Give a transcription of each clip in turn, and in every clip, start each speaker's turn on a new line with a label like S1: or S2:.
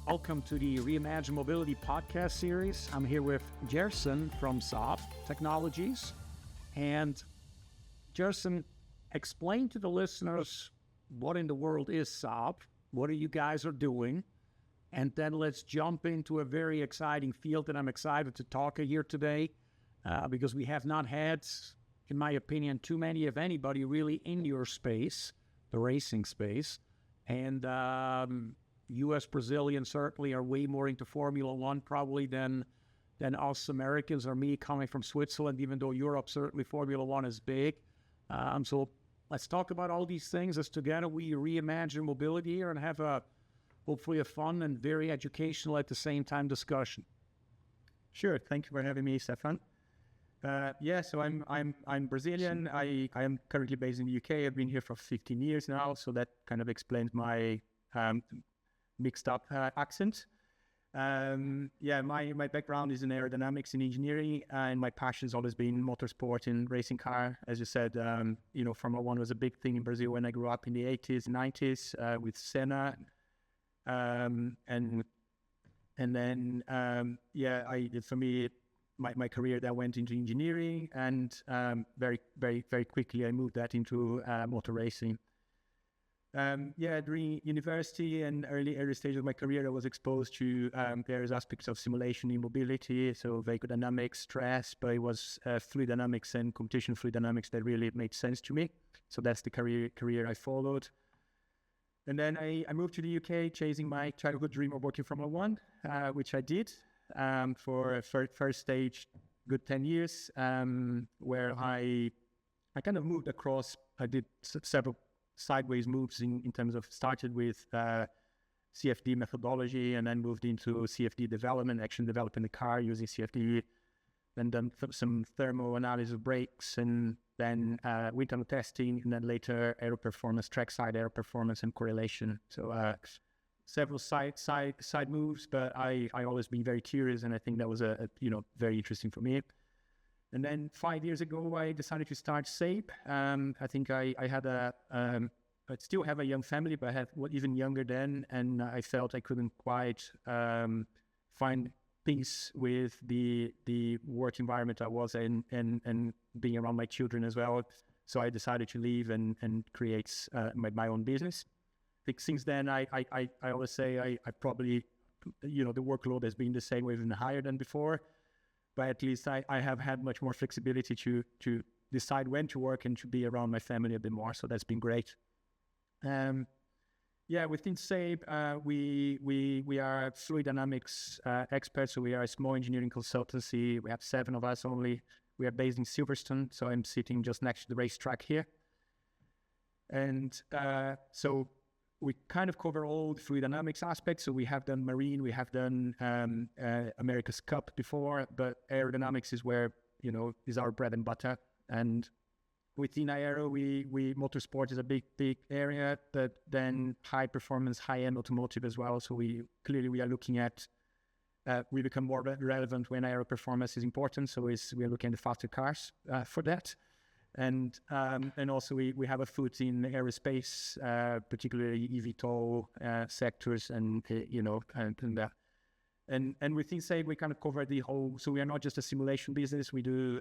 S1: Welcome to the Reimagine Mobility podcast series. I'm here with Gerson from Sabe Technologies. And Gerson, explain to the listeners what in the world is Sabe, what are you guys are doing, and then let's jump into a very exciting field that I'm excited to talk here today because we have not had, in my opinion, too many of anybody really in your space, the racing space. And U.S. Brazilians certainly are way more into Formula One probably than us Americans or me coming from Switzerland, even though Europe, certainly Formula One is big. So let's talk about all these things as together we reimagine mobility here and have hopefully a fun and very educational at the same time discussion.
S2: Sure. Thank you for having me, Stefan. So I'm Brazilian. I am currently based in the UK. I've been here for 15 years now, so that kind of explains my mixed up accent. My background is in aerodynamics and engineering, and my passion has always been motorsport and racing car. As you said, Formula One was a big thing in Brazil when I grew up in the 80s, 90s with Senna, for me, my career that went into engineering, and very, very, very quickly I moved that into motor racing. During university and early stage of my career, I was exposed to various aspects of simulation in mobility, so vehicle dynamics, stress, but it was fluid dynamics and competition fluid dynamics that really made sense to me. So that's the career I followed. And then I moved to the UK chasing my childhood dream of working Formula One, which I did for first stage, good 10 years, where I kind of moved across. I did several sideways moves in terms of started with CFD methodology and then moved into CFD development, actually developing the car using CFD, then done some thermal analysis of brakes, and then wind tunnel testing, and then later aero performance, trackside aero performance and correlation. So several side moves, but I always been very curious, and I think that was a very interesting for me. And then 5 years ago, I decided to start Sabe. I think I had I still have a young family, but I had even younger then, and I felt I couldn't quite find peace with the work environment I was in and being around my children as well. So I decided to leave and create my own business. I think since then, I always say I probably, the workload has been the same or even higher than before. But at least I have had much more flexibility to decide when to work and to be around my family a bit more. So that's been great. Within Sabe, we are fluid dynamics experts. So we are a small engineering consultancy. We have 7 of us only. We are based in Silverstone. So I'm sitting just next to the racetrack here. And so we kind of cover all the fluid dynamics aspects. So we have done marine, we have done America's Cup before, but aerodynamics is where, is our bread and butter. And within aero, we motorsport is a big area, but then high performance, high-end automotive as well. So we are looking at, we become more relevant when aero performance is important. So we are looking at the faster cars for that. And also we have a foot in aerospace, particularly eVTOL sectors, and and within Sabe we kind of cover the whole. So we are not just a simulation business. We do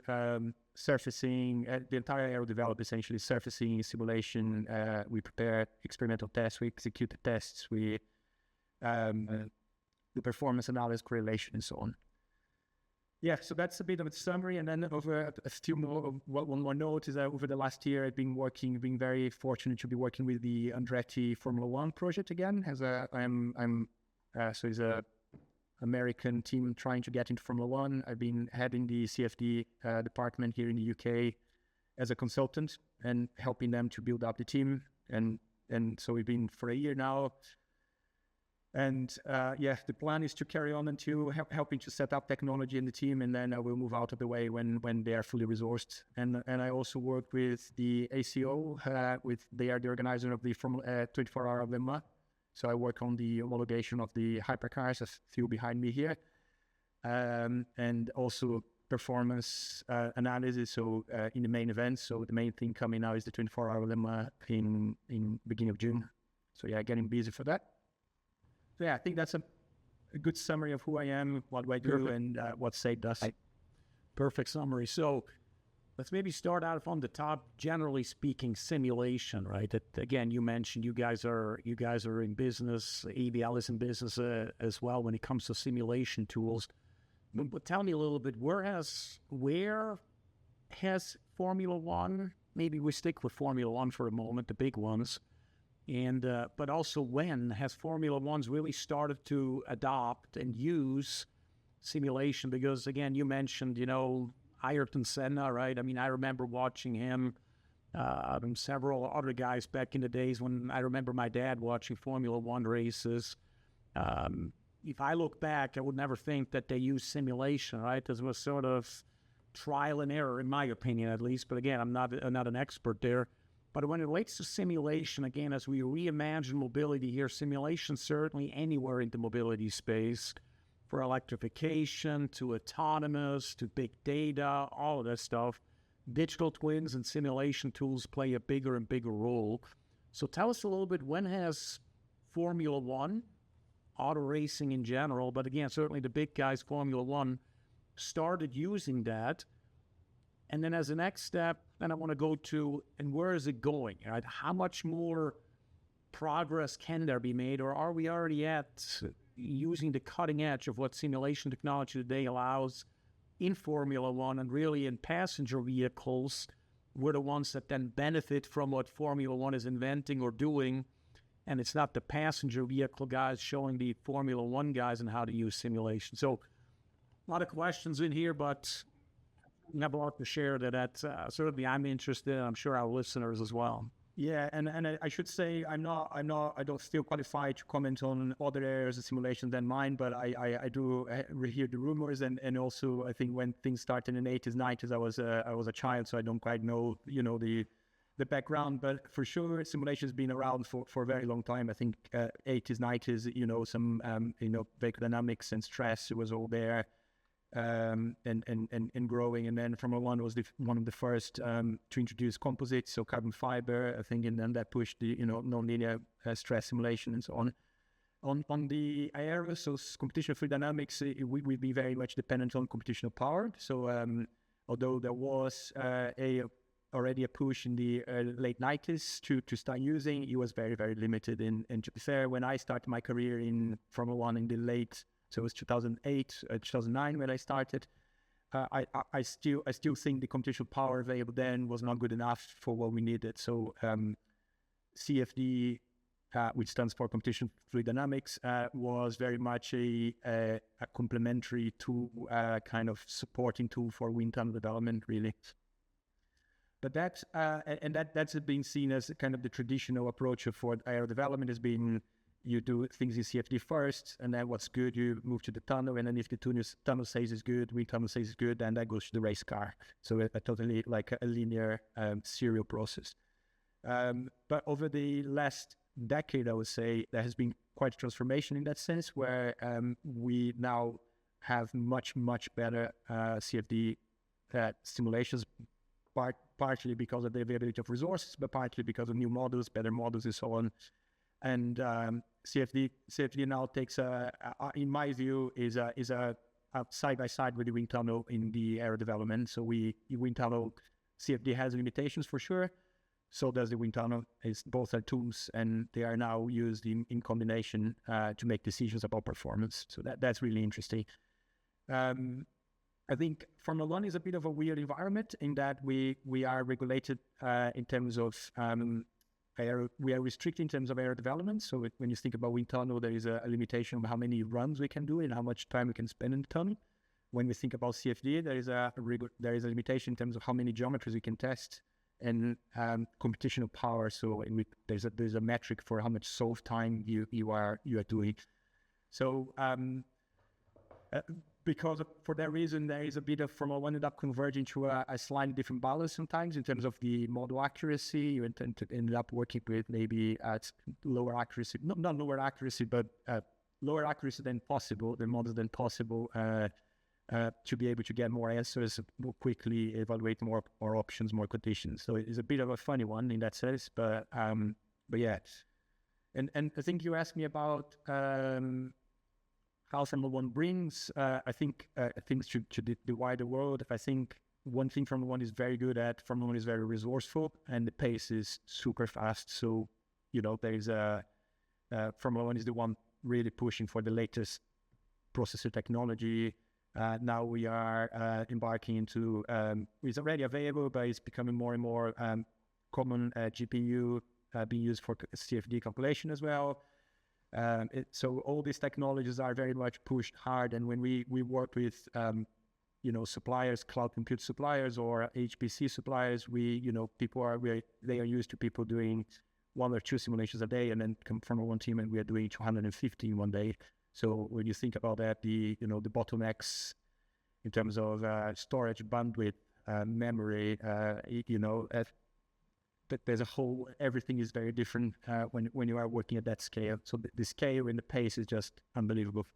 S2: surfacing, the entire aero develop essentially surfacing, simulation. We prepare experimental tests, we execute the tests, we the performance analysis, correlation, and so on. Yeah, so that's a bit of a summary, and then over a few more. One more note is that over the last year, I've been very fortunate to be working with the Andretti Formula One project again. It's a American team trying to get into Formula One. I've been heading the CFD department here in the UK as a consultant and helping them to build up the team. And so we've been for a year now. And the plan is to carry on until helping to set up technology in the team, and then I will move out of the way when they are fully resourced. And I also work with the ACO, they are the organizer of the Formula 24-hour Le Mans. So I work on the homologation of the hypercars, a few behind me here, and also performance analysis. So in the main events, so the main thing coming now is the 24-hour Le Mans in beginning of June. So getting busy for that. So I think that's a a good summary of who I am, what do I do, and what Sabe does.
S1: Perfect summary. So let's maybe start out from the top. Generally speaking, simulation, right? That again, you mentioned you guys are in business. ABL is in business as well when it comes to simulation tools. But tell me a little bit. Where has Formula One? Maybe we stick with Formula One for a moment, the big ones. And but also, when has Formula One's really started to adopt and use simulation? Because again, you mentioned, Ayrton Senna, right? I mean, I remember watching him, and several other guys back in the days when I remember my dad watching Formula One races. If I look back, I would never think that they used simulation, right? This was sort of trial and error, in my opinion, at least. But again, I'm not an expert there. But when it relates to simulation, again, as we reimagine mobility here, simulation certainly anywhere in the mobility space, for electrification, to autonomous, to big data, all of that stuff, digital twins and simulation tools play a bigger and bigger role. So tell us a little bit, when has Formula One, auto racing in general, but again, certainly the big guys, Formula One, started using that? And then as a next step, then I want to go to, and where is it going, right? How much more progress can there be made, or are we already at using the cutting edge of what simulation technology today allows in Formula One, and really in passenger vehicles, we're the ones that then benefit from what Formula One is inventing or doing, and it's not the passenger vehicle guys showing the Formula One guys and how to use simulation. So a lot of questions in here, but I have a lot to share that certainly I'm interested in. I'm sure our listeners as well.
S2: Yeah, and I should say I don't feel qualified to comment on other areas of simulation than mine, but I do hear the rumors, and also I think when things started in the 80s, 90s, I was a child, so I don't quite know the background, but for sure simulation has been around for a very long time. I think 80s, 90s, some vehicle dynamics and stress was all there. And growing, and then Formula One was one of the first to introduce composites, so carbon fiber, I think, and then that pushed the non-linear stress simulation and so on. On the aero, so computational fluid dynamics, we've been very much dependent on computational power. So although there was already a push in the late 90s to start using, it was very, very limited. And to be fair, when I started my career in Formula One in the late, so it was 2008, 2009 when I started. I still think the computational power available then was not good enough for what we needed. So CFD, which stands for computational fluid dynamics, was very much a complementary tool, kind of supporting tool for wind tunnel development, really. But that's been seen as kind of the traditional approach for aero development. Has been, you do things in CFD first, and then what's good, you move to the tunnel, and then if the tunnel says is good, wind tunnel says is good, then that goes to the race car. So a totally like a linear serial process. But over the last decade, I would say, there has been quite a transformation in that sense, where we now have much, much better CFD simulations, partially because of the availability of resources, but partly because of new models, better models, and so on. And CFD now takes in my view, is a side by side with the wind tunnel in the aero development. So wind tunnel CFD has limitations for sure. So does the wind tunnel. Both are tools, and they are now used in combination to make decisions about performance. So that's really interesting. I think Formula One is a bit of a weird environment in that we are regulated in terms of we are restricted in terms of aero development. So when you think about wind tunnel, there is a limitation of how many runs we can do and how much time we can spend in the tunnel. When we think about CFD, there is a limitation in terms of how many geometries we can test, and computational power. So there's a metric for how much solve time you are doing. So for that reason, there is a bit of Formula One ended up converging to a slightly different balance sometimes in terms of the model accuracy. You ended up working with maybe at lower accuracy, not lower accuracy, but lower accuracy than possible, the models than possible, to be able to get more answers more quickly, evaluate more options, more conditions. So it's a bit of a funny one in that sense, but yeah. And I think you asked me about how Formula One brings, I think things to the wider world. I think one thing Formula One is very good at, Formula One is very resourceful, and the pace is super fast. So, there is Formula One is the one really pushing for the latest processor technology. Now we are embarking into, it's already available, but it's becoming more and more common GPU being used for CFD compilation as well. So all these technologies are very much pushed hard. And when we work with, suppliers, cloud compute suppliers or HPC suppliers, they are used to people doing 1 or 2 simulations a day, and then come from one team and we are doing 250 in one day. So when you think about that, the bottlenecks in terms of storage, bandwidth, memory, there's everything is very different when you are working at that scale. So the scale and the pace is just unbelievable.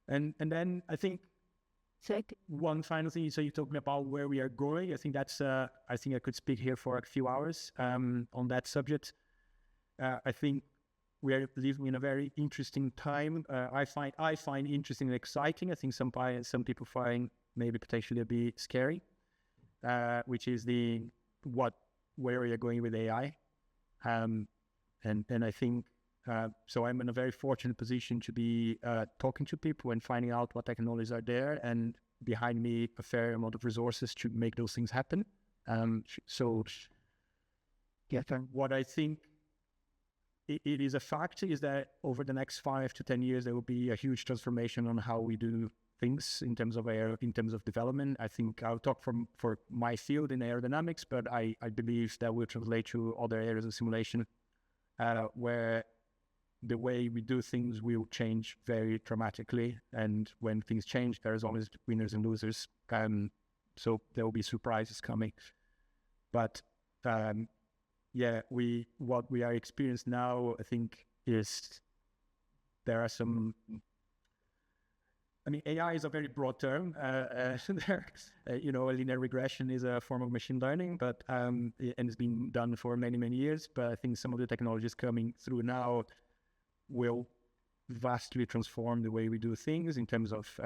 S2: And then I think one final thing, so you're talking about where we are going. I think I think I could speak here for a few hours on that subject. I think we are living in a very interesting time. I find interesting and exciting. I think some people find maybe potentially a bit scary, which is where we are going with AI. And I think, so I'm in a very fortunate position to be talking to people and finding out what technologies are there, and behind me a fair amount of resources to make those things happen. What I think it is a fact is that over the next 5 to 10 years, there will be a huge transformation on how we do things in terms of development. I think I'll talk for my field in aerodynamics, but I believe that will translate to other areas of simulation, where the way we do things will change very dramatically. And when things change, there's always winners and losers. So there will be surprises coming. But what we are experiencing now, I think, is there are some. I mean, AI is a very broad term. Linear regression is a form of machine learning, but and it's been done for many, many years. But I think some of the technologies coming through now will vastly transform the way we do things in terms of,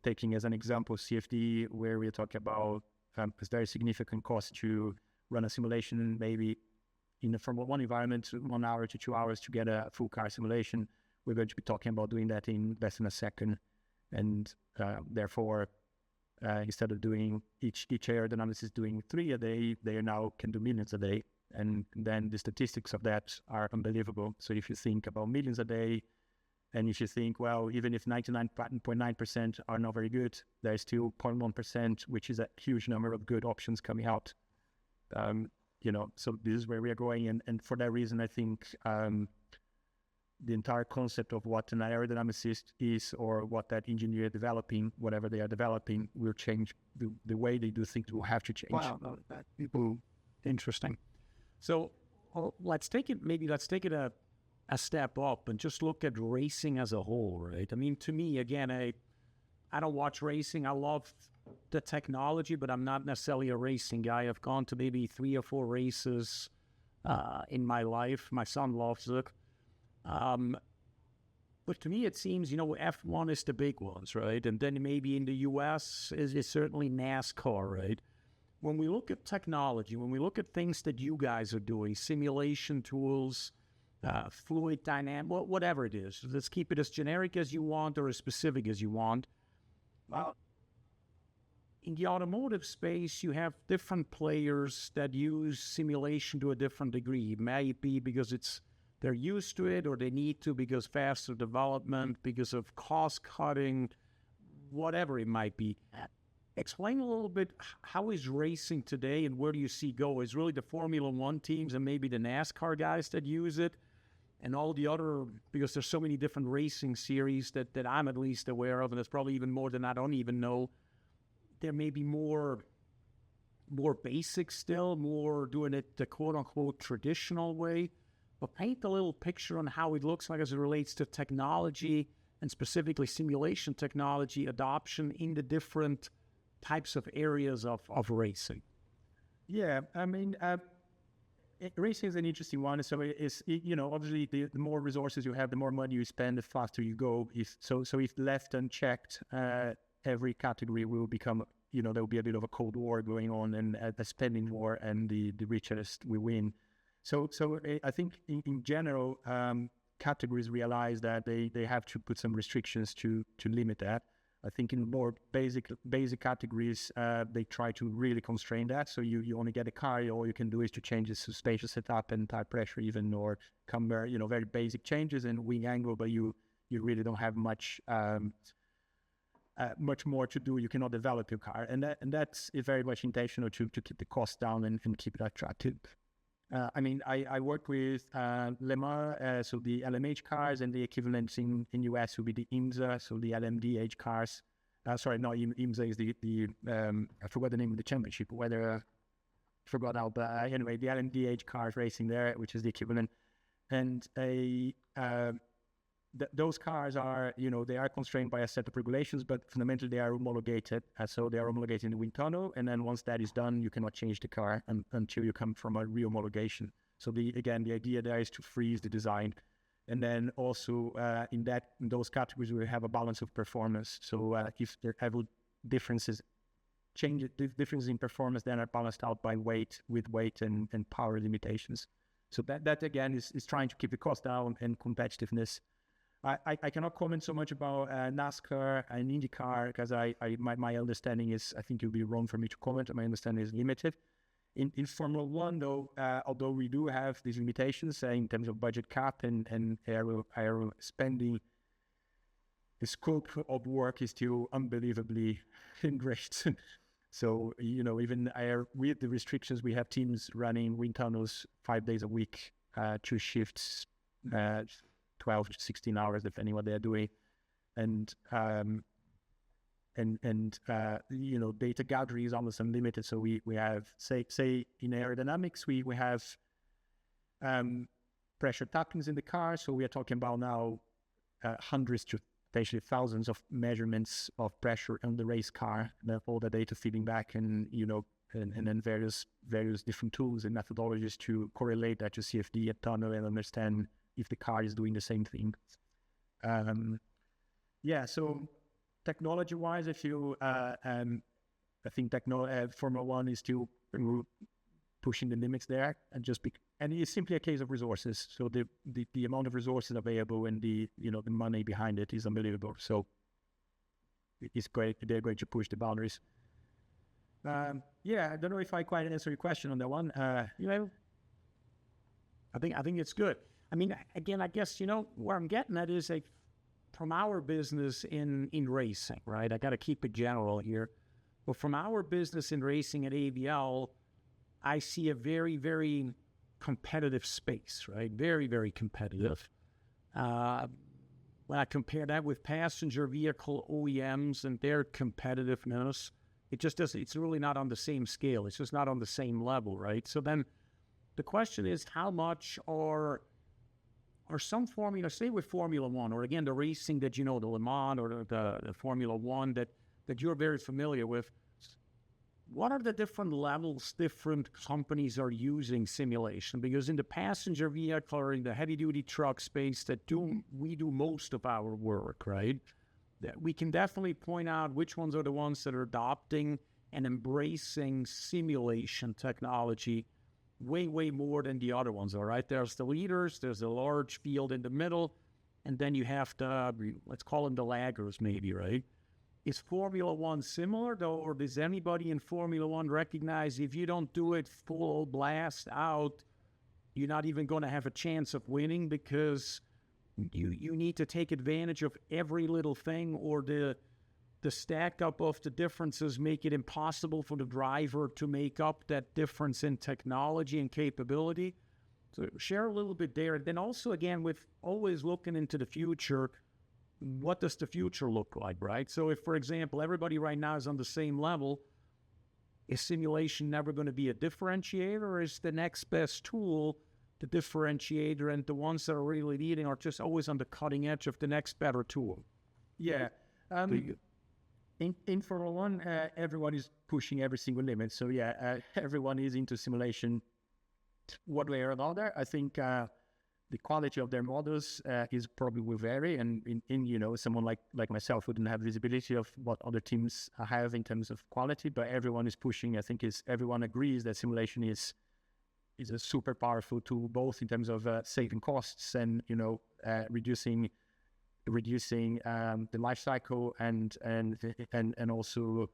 S2: taking as an example CFD, where we're talking about a very significant cost to run a simulation, maybe in a Formula One environment, 1 hour to 2 hours to get a full car simulation. We're going to be talking about doing that in less than a second. And therefore, instead of doing each aerodynamics is doing 3 a day, they now can do millions a day. And then the statistics of that are unbelievable. So if you think about millions a day, and if you think, well, even if 99.9% are not very good, there's still 0.1%, which is a huge number of good options coming out. So this is where we are going. And for that reason, I think the entire concept of what an aerodynamicist is, or what that engineer developing, whatever they are developing, will change. The way they do things will have to change.
S1: Wow, interesting. So let's take it a step up and just look at racing as a whole, right? I mean, to me, again, I don't watch racing. I love the technology, but I'm not necessarily a racing guy. I've gone to maybe 3 or 4 races in my life. My son loves it. But to me, it seems, F1 is the big ones, right? And then maybe in the US is certainly NASCAR, right? When we look at technology, when we look at things that you guys are doing, simulation tools, fluid dynamic, whatever it is, let's keep it as generic as you want or as specific as you want. In the automotive space, you have different players that use simulation to a different degree. It may be because they're used to it, or they need to because faster development, because of cost cutting, whatever it might be. Explain a little bit, how is racing today and where do you see go? Is really the Formula One teams and maybe the NASCAR guys that use it, and all the other, because there's so many different racing series that I'm at least aware of, and there's probably even more than I don't even know. There may be more basic still, more doing it the quote-unquote traditional way. But paint a little picture on how it looks like as it relates to technology, and specifically simulation technology adoption in the different types of areas of racing.
S2: Yeah, I mean, racing is an interesting one. So obviously the more resources you have, the more money you spend, the faster you go. If left unchecked, every category will become, there will be a bit of a cold war going on, and a spending war, and the richest will win. So I think in general, categories realize that they have to put some restrictions to limit that. I think in more basic categories, they try to really constrain that. So you only get a car, all you can do is to change the suspension setup and tire pressure even, or come very basic changes and wing angle, but you really don't have much more to do. You cannot develop your car, and that's very much intentional to keep the cost down and keep it attractive. I work with Le Mans, so the LMH cars, and the equivalent in US would be the IMSA, so the LMDH cars. IMSA is the I forgot the name of the championship, forgot now, but anyway, the LMDH cars racing there, which is the equivalent. And those cars are, they are constrained by a set of regulations, but fundamentally they are homologated. So they are homologated in the wind tunnel, and then once that is done, you cannot change the car until you come from a re-homologation. So the idea there is to freeze the design. And then also in those categories, we have a balance of performance. So if there are differences in performance, then are balanced out by weight and power limitations. So that again is trying to keep the cost down and competitiveness. I cannot comment so much about NASCAR and IndyCar because my understanding is, I think it would be wrong for me to comment. My understanding is limited. In Formula One, though, although we do have these limitations in terms of budget cap and aero spending, the scope of work is still unbelievably great. So, even with the restrictions, we have teams running wind tunnels 5 days a week, 2 shifts, 12 to 16 hours, depending what they're doing. And data gathering is almost unlimited. So we have, say in aerodynamics, we have pressure tappings in the car. So we are talking about now hundreds to potentially thousands of measurements of pressure on the race car, and all the data feeding back, and then various different tools and methodologies to correlate that to CFD and tunnel and understand if the car is doing the same thing. So technology-wise, I feel I think Formula One is still pushing the limits there, and it's simply a case of resources. So the amount of resources available and the money behind it is unbelievable. So it's great. They're going to push the boundaries. I don't know if I quite answer your question on that one.
S1: I think it's good. I mean, again, I guess, where I'm getting at is from our business in racing, right? I got to keep it general here. But from our business in racing at AVL, I see a very, very competitive space, right? Very, very competitive. When I compare that with passenger vehicle OEMs and their competitiveness, it's really not on the same scale. It's just not on the same level, right? So then the question is, how much are some formula, say with Formula One, or again, the racing that the Le Mans or the Formula One that you're very familiar with, what are the different levels different companies are using simulation? Because in the passenger vehicle or in the heavy-duty truck space we do most of our work, right? We can definitely point out which ones are the ones that are adopting and embracing simulation technology way, way more than the other ones, all right? There's the leaders, there's a large field in the middle, and then you have let's call them the laggers maybe, right? Is Formula One similar, though, or does anybody in Formula One recognize if you don't do it full blast out, you're not even going to have a chance of winning because you need to take advantage of every little thing, or the stack up of the differences make it impossible for the driver to make up that difference in technology and capability? So share a little bit there. And then also, again, with always looking into the future, what does the future look like, right? So if, for example, everybody right now is on the same level, is simulation never going to be a differentiator, or is the next best tool the differentiator, and the ones that are really leading are just always on the cutting edge of the next better tool?
S2: Yeah. In Formula One, everyone is pushing every single limit. So everyone is into simulation one way or another. I think the quality of their models is probably will vary, and someone like myself wouldn't have visibility of what other teams have in terms of quality, but everyone is pushing. I think everyone agrees that simulation is a super powerful tool, both in terms of saving costs and reducing the life cycle and also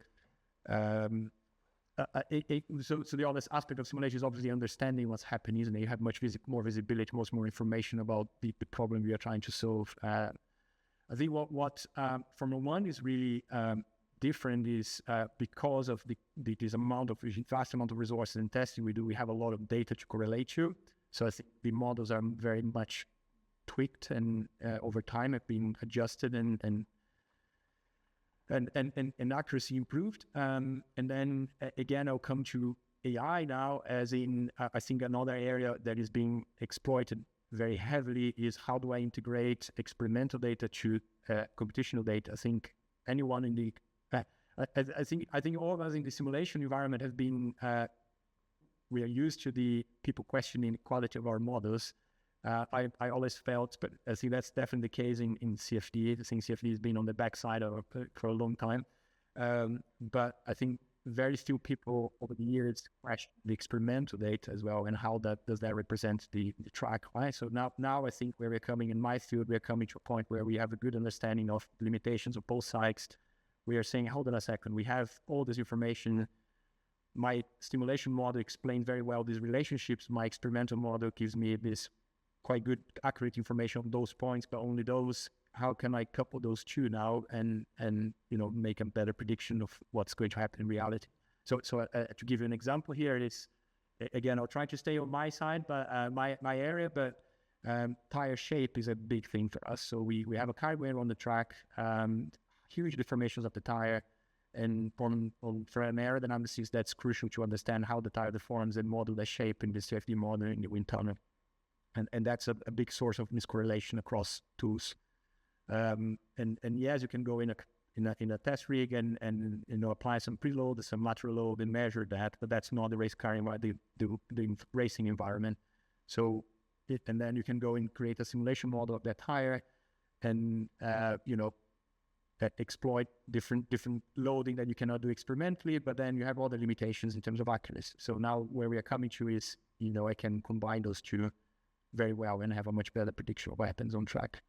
S2: so the other aspect of simulation is obviously understanding what's happening, isn't it? You have much more visibility, much more information about the problem we are trying to solve. I think what Formula One is really different is because of this vast amount of resources and testing we do, we have a lot of data to correlate to. So I think the models are very much tweaked and over time have been adjusted and accuracy improved. And then again, I'll come to AI now, as in I think another area that is being exploited very heavily is how do I integrate experimental data to computational data. I think anyone in the I think all of us in the simulation environment have been we are used to the people questioning the quality of our models. I always felt, but I think that's definitely the case in CFD. I think CFD has been on the backside of for a long time. But I think very few people over the years question the experimental data as well, and how does that represent the track, right? So now I think where we're coming in my field, we're coming to a point where we have a good understanding of the limitations of both sides. We are saying, hold on a second, we have all this information. My stimulation model explains very well these relationships. My experimental model gives me this quite good, accurate information on those points, but only those. How can I couple those two now and make a better prediction of what's going to happen in reality? So to give you an example here, it is again, I'll try to stay on my side, but my area, but tire shape is a big thing for us. So we have a car going on the track, huge deformations of the tire, and for an aerodynamics, that's crucial to understand how the tire deforms and model the shape in the CFD model in the wind tunnel. And that's a big source of miscorrelation across tools. And yes, you can go in a test rig and apply some preload, some lateral load, and measure that, but that's not the race car environment, the racing environment. So and then you can go and create a simulation model of that tire, and that exploit different loading that you cannot do experimentally, but then you have other limitations in terms of accuracy. So now where we are coming to is I can combine those two very well and have a much better prediction of what happens on track.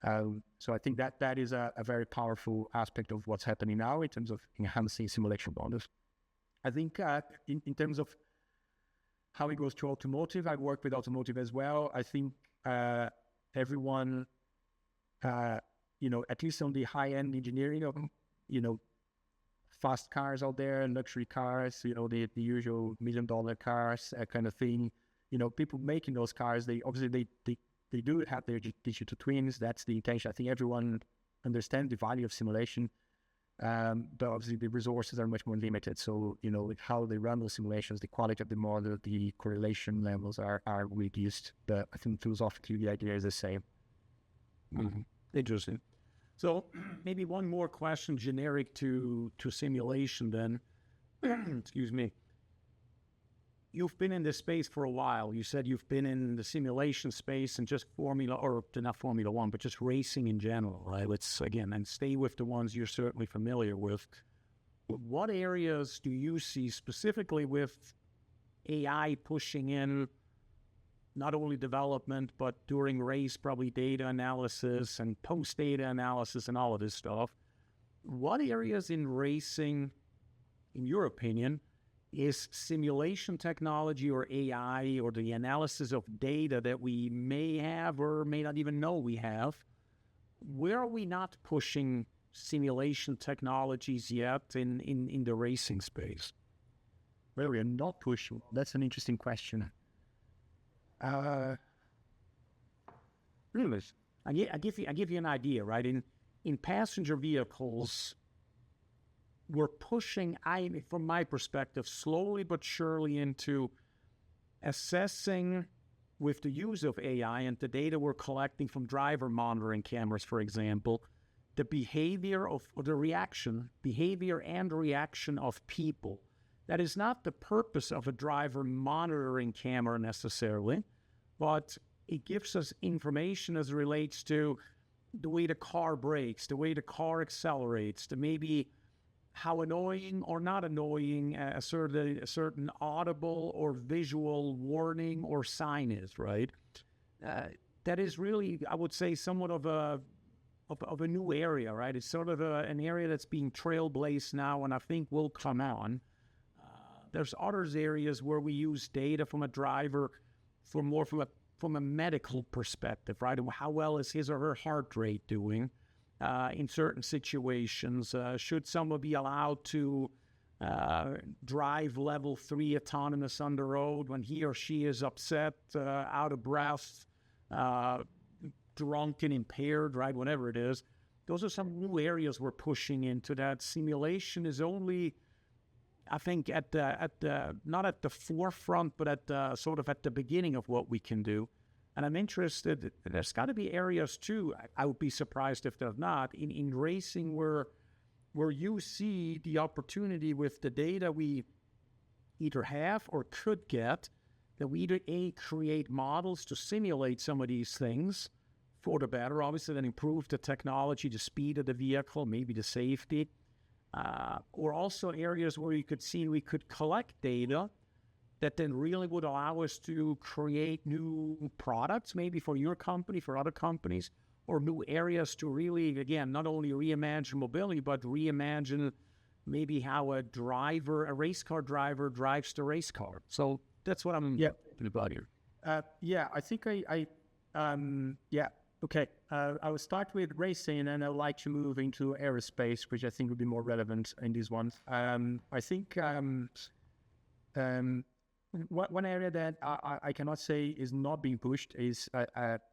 S2: So I think that is a very powerful aspect of what's happening now in terms of enhancing simulation models. I think in terms of how it goes to automotive, I work with automotive as well. I think everyone, at least on the high-end engineering of, fast cars out there, luxury cars, the usual $1 million cars, kind of thing. People making those cars, they do have their digital twins. That's the intention. I think everyone understands the value of simulation, but obviously the resources are much more limited. So, how they run those simulations, the quality of the model, the correlation levels are reduced. But I think philosophically the idea is the same.
S1: Mm-hmm. Interesting. So maybe one more question generic to simulation then. Excuse me. You've been in this space for a while. You said you've been in the simulation space and just not Formula One, but just racing in general, right? Let's, again, and stay with the ones you're certainly familiar with. What areas do you see specifically with AI pushing in not only development, but during race, probably data analysis and post-data analysis and all of this stuff? What areas in racing, in your opinion, is simulation technology or AI or the analysis of data that we may have or may not even know we have? Where are we not pushing simulation technologies yet in the racing space?
S2: Where we are not pushing? That's an interesting question.
S1: Really? I give you an idea, right? In passenger vehicles, we're pushing, from my perspective, slowly but surely into assessing with the use of AI and the data we're collecting from driver monitoring cameras, for example, the behavior and reaction of people. that is not the purpose of a driver monitoring camera necessarily, but it gives us information as it relates to the way the car brakes, the way the car accelerates, the maybe how annoying or not annoying a certain audible or visual warning or sign is, right? That is really, I would say, somewhat of a new area, right? It's sort of an area that's being trailblazed now, and I think will come on. There's other areas where we use data from a driver from a medical perspective, right? How well is his or her heart rate doing in certain situations? Should someone be allowed to drive level 3 autonomous on the road when he or she is upset, out of breath, drunk and impaired, right? Whatever it is. Those are some new areas we're pushing into. That simulation is only, I think, at the not at the forefront, but at the sort of at the beginning of what we can do. And I'm interested, there's got to be areas too, I would be surprised if there's not, in racing where you see the opportunity with the data we either have or could get, that we either create models to simulate some of these things for the better, obviously then improve the technology, the speed of the vehicle, maybe the safety, or also areas where you could see we could collect data that then really would allow us to create new products, maybe for your company, for other companies, or new areas to really, again, not only reimagine mobility, but reimagine maybe how a race car driver drives the race car. So that's what I'm thinking about here.
S2: I think okay. I will start with racing, and I'd like to move into aerospace, which I think would be more relevant in this one. I think one area that I cannot say is not being pushed is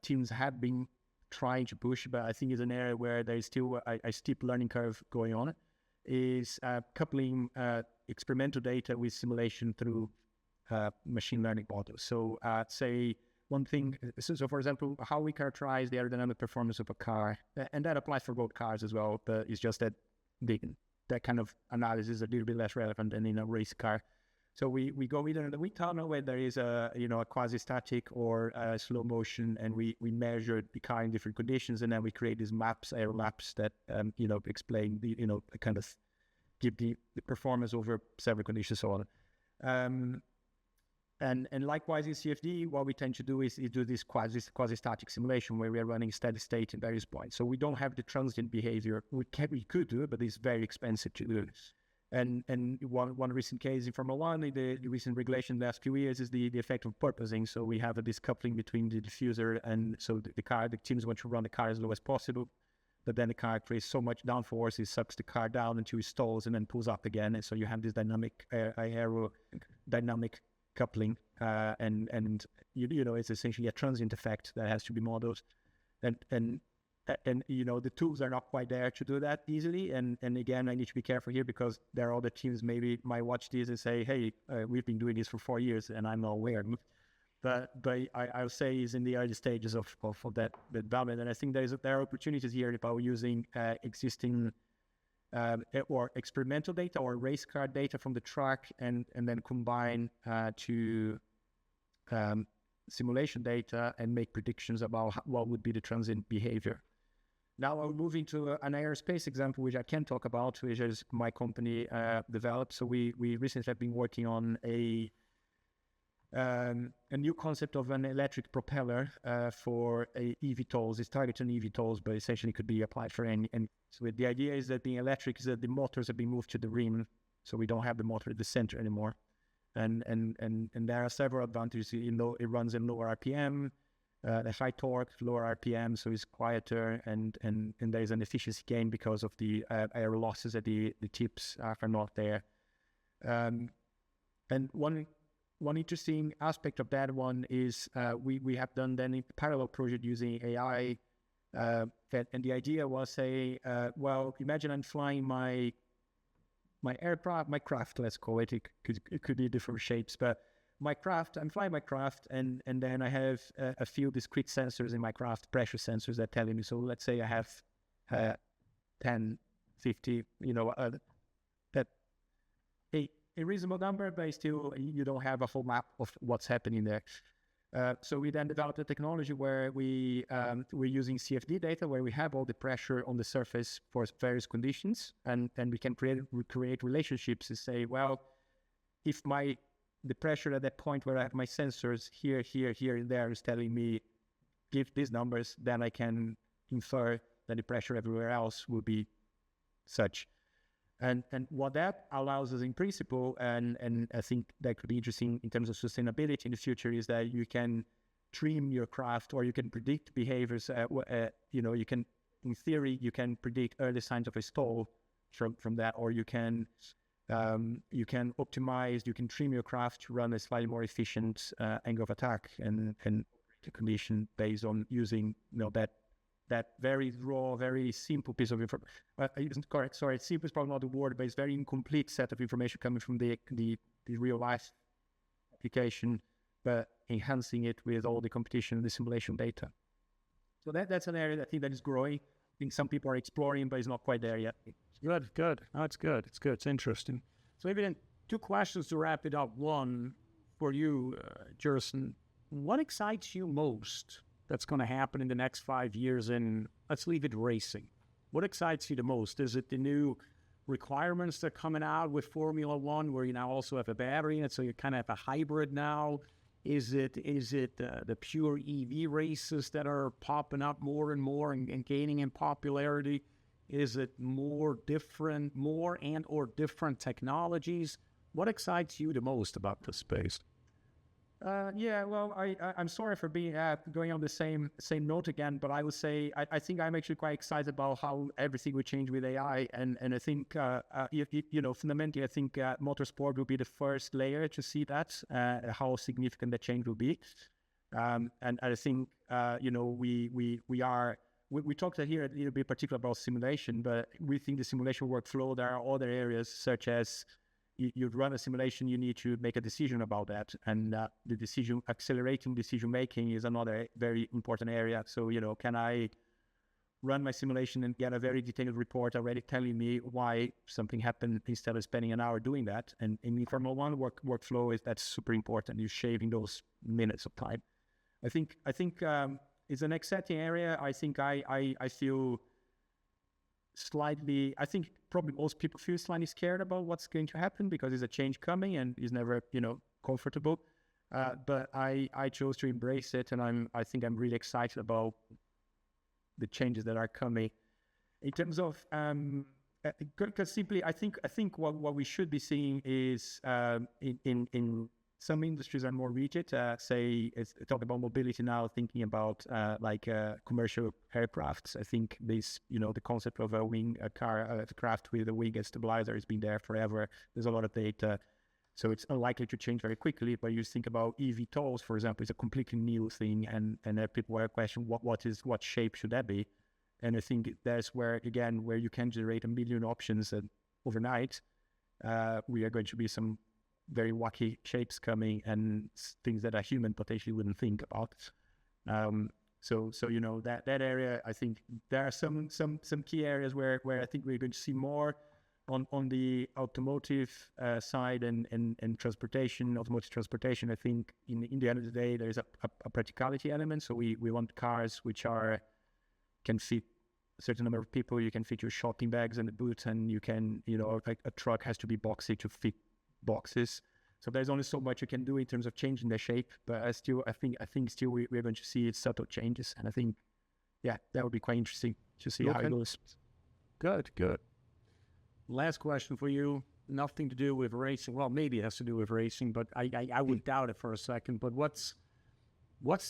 S2: teams have been trying to push, but I think is an area where there is still a steep learning curve going on, is coupling experimental data with simulation through machine learning models. So say one thing, so for example, how we characterize the aerodynamic performance of a car, and that applies for road cars as well, but it's just that that kind of analysis is a little bit less relevant than in a race car. So we go either in the wind tunnel where there is a quasi-static or slow motion, and we measure the car in different conditions, and then we create these maps, aero maps that explain the kind of give the performance over several conditions, so on. And likewise in CFD, what we tend to do is do this quasi-static simulation where we are running steady state in various points. So we don't have the transient behavior. We could do it, but it's very expensive to do. And one recent case in Formula One, the recent regulation in the last few years is the effect of purposing. So we have this coupling between the diffuser, and so the teams want to run the car as low as possible, but then the car creates so much downforce, it sucks the car down until it stalls and then pulls up again. And so you have this dynamic aerodynamic coupling, and it's essentially a transient effect that has to be modeled. And the tools are not quite there to do that easily. And again, I need to be careful here because there are other teams maybe might watch this and say, hey, we've been doing this for 4 years and I'm not aware. But I'll say is in the early stages of that development. And I think there are opportunities here about using existing or experimental data or race car data from the track and then combine to simulation data and make predictions about what would be the transient behavior. Now I'm moving to an aerospace example, which I can talk about, which is my company developed. So we recently have been working on a new concept of an electric propeller for eVTOLs. It's targeted on eVTOLs, but essentially could be applied for any. And so the idea is that being electric is that the motors have been moved to the rim, so we don't have the motor at the center anymore. And there are several advantages. It runs in lower RPM. The high torque, lower RPM, so it's quieter, and there is an efficiency gain because of the air losses at the tips are not there. And one interesting aspect of that one is we have done then a parallel project using AI, and the idea was well, imagine I'm flying my craft, let's call it. It could be different shapes, but I'm flying my craft, and then I have a few discrete sensors in my craft, pressure sensors that tell me. So let's say I have 10, 50, that a reasonable number, but still you don't have a full map of what's happening there. So we then developed a technology where we're using CFD data, where we have all the pressure on the surface for various conditions, and we can create relationships to say, well, if the pressure at that point where I have my sensors here, and there is telling me give these numbers, then I can infer that the pressure everywhere else will be such. And what that allows us in principle, and I think that could be interesting in terms of sustainability in the future, is that you can trim your craft, or you can predict behaviors. You can, in theory, you can predict early signs of a stall from that, or you can optimize, you can trim your craft to run a slightly more efficient angle of attack and the condition based on using that very raw, very simple piece of information. Isn't correct. Sorry, simple is probably not the word, but it's very incomplete set of information coming from the real life application, but enhancing it with all the competition and the simulation data. So that's an area that I think that is growing. I think some people are exploring, but it's not quite there yet.
S1: Good. No, it's good. It's interesting. So maybe then 2 questions to wrap it up. One for you, Gerson. What excites you most that's going to happen in the next 5 years in, let's leave it, racing? What excites you the most? Is it the new requirements that are coming out with Formula One, where you now also have a battery, and so you kind of have a hybrid now? Is it the pure EV races that are popping up more and more and gaining in popularity? Is it more and or different technologies? What excites you the most about this space?
S2: Well, I'm sorry for being going on the same note again, but I would say I think I'm actually quite excited about how everything will change with AI, and I think fundamentally I think motorsport will be the first layer to see that how significant that change will be, and I think we talked here a little bit particular about simulation, but we think the simulation workflow, there are other areas such as you run a simulation, you need to make a decision about that. And accelerating decision making is another very important area. So, can I run my simulation and get a very detailed report already telling me why something happened instead of spending an hour doing that? And in Formula One workflow, that's super important. You're shaving those minutes of time. I think it's an exciting area. I think I feel slightly, I think probably most people feel slightly scared about what's going to happen because there's a change coming and it's never, comfortable. But I chose to embrace it, and I think I'm really excited about the changes that are coming. In terms of, because simply, I think what we should be seeing is in some industries are more rigid. Say, talk about mobility now, thinking about commercial aircrafts. I think this, the concept of a craft with a wing and stabilizer has been there forever. There's a lot of data, so it's unlikely to change very quickly. But you think about eVTOLs, for example, it's a completely new thing, and people were questioning what shape should that be, and I think that's where you can generate 1 million options overnight. We are going to be some very wacky shapes coming and things that a human potentially wouldn't think about. So that area, I think there are some key areas where I think we're going to see more on the automotive side and transportation, automotive transportation. I think in the end of the day, there's a practicality element. So we want cars which can fit a certain number of people. You can fit your shopping bags in the boot, and you can, a truck has to be boxy to fit boxes. So there's only so much you can do in terms of changing the shape, but I think still we're going to see subtle changes, and I think that would be quite interesting to see how it goes.
S1: Good. Last question for you. Nothing to do with racing. Well, maybe it has to do with racing, but I would doubt it for a second. But what's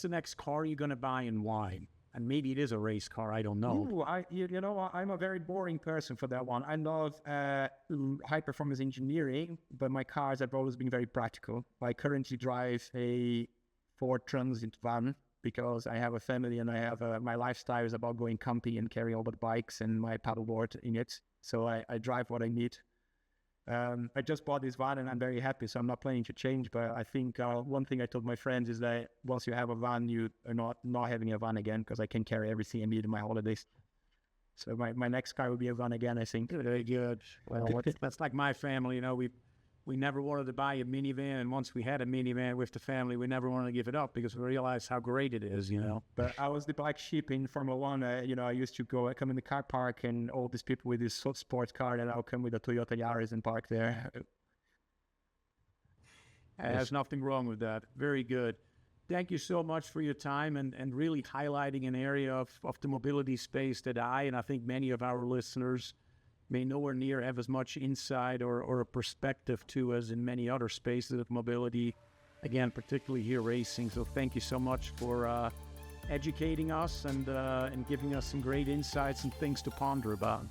S1: the next car you're going to buy and why? And maybe it is a race car. I don't know.
S2: Ooh, I'm a very boring person for that one. I love high performance engineering, but my cars have always been very practical. I currently drive a Ford Transit van because I have a family and I have my lifestyle is about going camping and carrying all the bikes and my paddleboard in it. So I drive what I need. I just bought this van and I'm very happy, so I'm not planning to change. But I think one thing I told my friends is that once you have a van, you are not having a van again, because I can carry everything I need in my holidays. So my next car will be a van again, I think.
S1: Very good. Well, that's like my family. we never wanted to buy a minivan. And once we had a minivan with the family, we never wanted to give it up because we realized how great it is, you know.
S2: But I was the black sheep in Formula One. I used to come in the car park, and all these people with this sports car, and I'll come with a Toyota Yaris and park there.
S1: There's nothing wrong with that. Very good. Thank you so much for your time and really highlighting an area of the mobility space that and I think many of our listeners may nowhere near have as much insight or a perspective to as in many other spaces of mobility, again, particularly here racing. So thank you so much for educating us and giving us some great insights and things to ponder about.